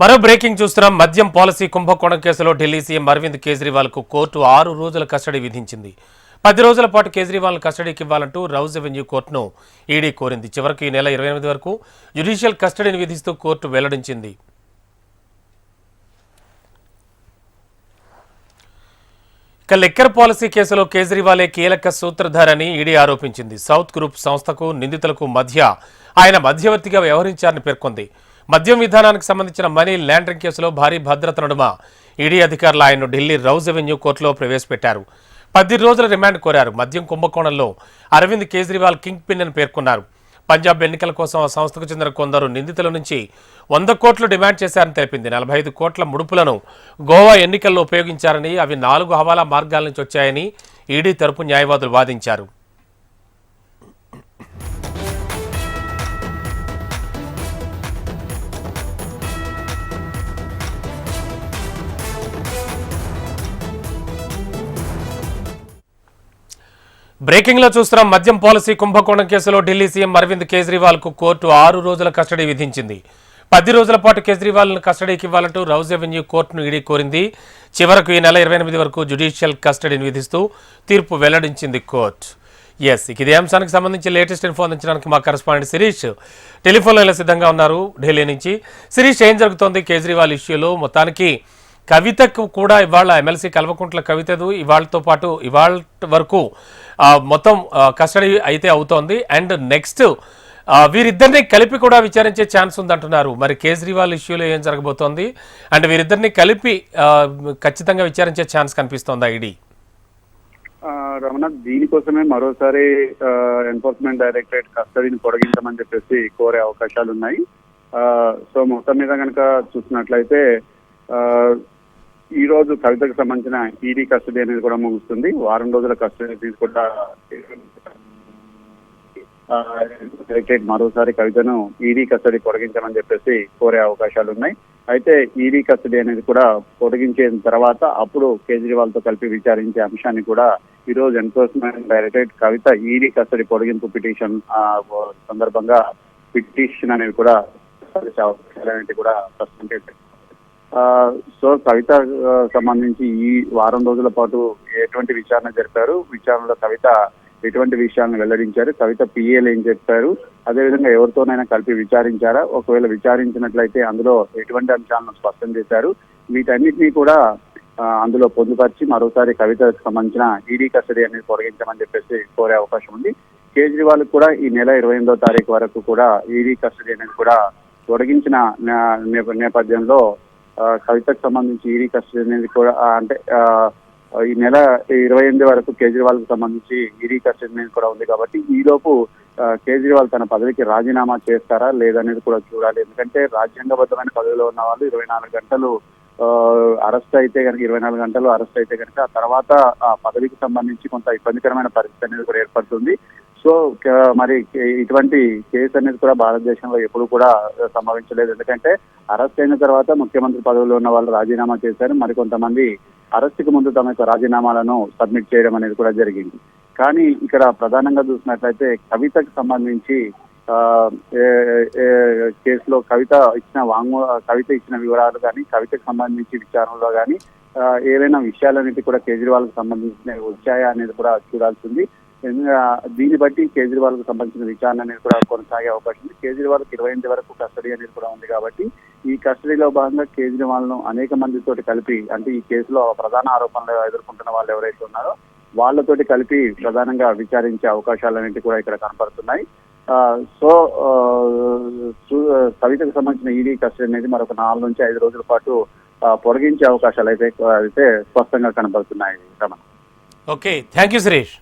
మరో బ్రేకింగ్ చూస్తున్నాం. మద్యం పాలసీ కుంభకోణం కేసులో ఢిల్లీ సీఎం అరవింద్ కేజ్రీవాల్ కు కోర్టు 6 రోజుల కస్టడీ విధించింది. 10 రోజుల పాటు కేజ్రీవాల్ కస్టడీకి ఇవ్వాలంటూ రౌజ్ అవెన్యూ కోర్టును ఈడీ కోరింది. చివరకు ఈ నెల 28 వరకు జ్యుడిషియల్ కస్టడీని విధిస్తూ కోర్టు వెల్లడించింది. ఇక లిక్కర్ పాలసీ కేసులో కేజ్రీవాలే కీలక సూత్రధారని ఈడీ ఆరోపించింది. సౌత్ గ్రూప్ సంస్థకు నిందితులకు మధ్య ఆయన మధ్యవర్తిగా వ్యవహరించారని పేర్కొంది. మద్యం విధానానికి సంబంధించిన మనీ ల్యాండరింగ్ కేసులో భారీ భద్రత నడుమ ఈడీ అధికారులు ఆయన్ను ఢిల్లీ రౌజ్ అవెన్యూ కోర్టులో ప్రవేశపెట్టారు. 10 రోజుల రిమాండ్ కోరారు. మద్యం కుంభకోణంలో అరవింద్ కేజ్రీవాల్ కింగ్ పిన్ అని పేర్కొన్నారు. పంజాబ్ ఎన్నికల కోసం ఆ సంస్థకు చెందిన కొందరు నిందితుల నుంచి 100 కోట్లు డిమాండ్ చేశారని తెలిపింది. 45 కోట్ల ముడుపులను గోవా ఎన్నికల్లో ఉపయోగించారని, అవి 4 హవాలా మార్గాల నుంచి వచ్చాయని ఈడీ తరపు న్యాయవాదులు వాదించారు. బ్రేకింగ్ లో చూస్తున్నాం. మద్యం పాలసీ కుంభకోణం కేసులో ఢిల్లీ సీఎం అరవింద్ కేజ్రీవాల్ కు కోర్టు 6 రోజుల కస్టడీ విధించింది. 10 రోజుల పాటు కేజ్రీవాల్ ను కస్టడీకి ఇవ్వాలంటూ రౌజ్ అవెన్యూ కోర్టును ఈడీ కోరింది. చివరకు ఈ నెల 28 వరకు జ్యుడిషియల్ కస్టడీని విధిస్తూ తీర్పు వెల్లడించింది కోర్టు. ఇదే అంశానికి సంబంధించి లేటెస్ట్ ఇన్ఫో అందించడానికి మా కరెస్పాండెంట్ శిరీష్ టెలిఫోన్ లైన్లో సిద్ధంగా ఉన్నారు ఢిల్లీ నుంచి. శిరీష్, ఏం జరుగుతోంది కేజ్రీవాల్ ఇష్యూలో? మొత్తానికి కవితకు కూడా ఇవాళ ఎమ్మెల్సీ కల్వకుంట్ల కవితదు ఇవాళతో పాటు ఇవాళ వరకు మొత్తం కస్టడీ అయితే అవుతోంది. అండ్ నెక్స్ట్ వీరిద్దరిని కలిపి కూడా విచారించే ఛాన్స్ ఉందంటున్నారు. మరి కేజ్రీవాల్ ఇష్యూలో ఏం జరగబోతోంది? అండ్ వీరిద్దరిని కలిపి ఖచ్చితంగా విచారించే ఛాన్స్ కనిపిస్తోందా ఈడీ? రమణ, దీనికోసమే మరోసారి ఎన్ఫోర్స్మెంట్ డైరెక్టరేట్ కస్టడీని పొడిగించమని చెప్పేసి కోరే అవకాశాలు ఉన్నాయి. సో మొత్తం మీద కనుక చూసినట్లయితే ఈ రోజు కవితకు సంబంధించిన ఈడీ కస్టడీ అనేది కూడా ముగుస్తుంది. వారం రోజుల కస్టడీ కూడా డైరెక్టరేట్ మరోసారి కవితను ఈడీ కస్టడీ పొడిగించమని చెప్పేసి కోరే అవకాశాలు ఉన్నాయి. అయితే ఈడీ కస్టడీ అనేది కూడా పొడిగించిన తర్వాత అప్పుడు కేజ్రీవాల్ తో కలిపి విచారించే అంశాన్ని కూడా ఈ రోజు ఎన్ఫోర్స్మెంట్ డైరెక్టరేట్ కవిత ఈడీ కస్టడీ పొడిగింపు పిటిషన్ సందర్భంగా పిటిషన్ అనేది కూడా కూడా ప్రశ్న. సో కవిత సంబంధించి ఈ వారం రోజుల పాటు ఎటువంటి విచారణ జరిపారు, విచారణలో కవిత ఎటువంటి విషయాలను వెల్లడించారు, కవిత పిఏలు ఏం చెప్పారు, అదేవిధంగా ఎవరితోనైనా కలిపి విచారించారా, ఒకవేళ విచారించినట్లయితే అందులో ఎటువంటి అంశాలను స్పష్టం చేశారు, వీటన్నిటినీ కూడా అందులో పొందుపరిచి మరోసారి కవితకు సంబంధించిన ఈడీ కస్టడీ అనేది పొడిగించమని చెప్పేసి కోరే అవకాశం ఉంది. కేజ్రీవాల్ కూడా ఈ నెల 28వ తారీఖు వరకు కూడా ఈడీ కస్టడీ అనేది కూడా పొడిగించిన నేపథ్యంలో కవితకు సంబంధించి ఈడీ కస్టడీ అనేది కూడా అంటే ఈ నెల 28 వరకు కేజ్రీవాల్ కు సంబంధించి ఈడీ కస్టడీ అనేది కూడా ఉంది. కాబట్టి ఈలోపు కేజ్రీవాల్ తన పదవికి రాజీనామా చేస్తారా లేదనేది కూడా చూడాలి. ఎందుకంటే రాజ్యాంగబద్ధమైన పదవిలో ఉన్న వాళ్ళు 24 గంటలు అరెస్ట్ అయితే కనుక 24 గంటలు అరెస్ట్ అయితే కనుక ఆ తర్వాత ఆ పదవికి సంబంధించి కొంత ఇబ్బందికరమైన పరిస్థితి అనేది కూడా ఏర్పడుతుంది. సో మరి ఇటువంటి కేసు అనేది కూడా భారతదేశంలో ఎప్పుడు కూడా సంభవించలేదు. ఎందుకంటే అరెస్ట్ అయిన తర్వాత ముఖ్యమంత్రి పదవిలో ఉన్న వాళ్ళు రాజీనామా చేశారు. మరికొంతమంది అరెస్టుకు ముందు తమ యొక్క రాజీనామాలను సబ్మిట్ చేయడం అనేది కూడా జరిగింది. కానీ ఇక్కడ ప్రధానంగా చూసినట్లయితే కవితకు సంబంధించి కేసులో కవిత ఇచ్చిన వివరాలు కానీ కవితకు సంబంధించి విచారణలో కానీ ఏవైనా విషయాలన్నిటి కూడా కేజ్రీవాల్ కు సంబంధించిన వచ్చాయా అనేది కూడా చూడాల్సింది. దీన్ని బట్టి కేజ్రీవాల్ కు సంబంధించిన విచారణ అనేది కూడా కొనసాగే అవకాశం ఉంది. కేజ్రీవాల్ కు 28 వరకు కస్టడీ అనేది కూడా ఉంది. కాబట్టి ఈ కస్టడీలో భాగంగా కేజ్రీవాల్ ను అనేక మందితోటి కలిపి అంటే ఈ కేసులో ప్రధాన ఆరోపణలు ఎదుర్కొంటున్న వాళ్ళు ఎవరైతే ఉన్నారో వాళ్ళతోటి కలిపి ప్రధానంగా విచారించే అవకాశాలన్నింటి కూడా ఇక్కడ కనపడుతున్నాయి. సో కవితకు సంబంధించిన ఈడీ కస్టడీ అనేది మరొక 4 నుంచి 5 రోజుల పాటు పొడిగించే అవకాశాలు అయితే స్పష్టంగా కనపడుతున్నాయి. Okay, thank you Suresh.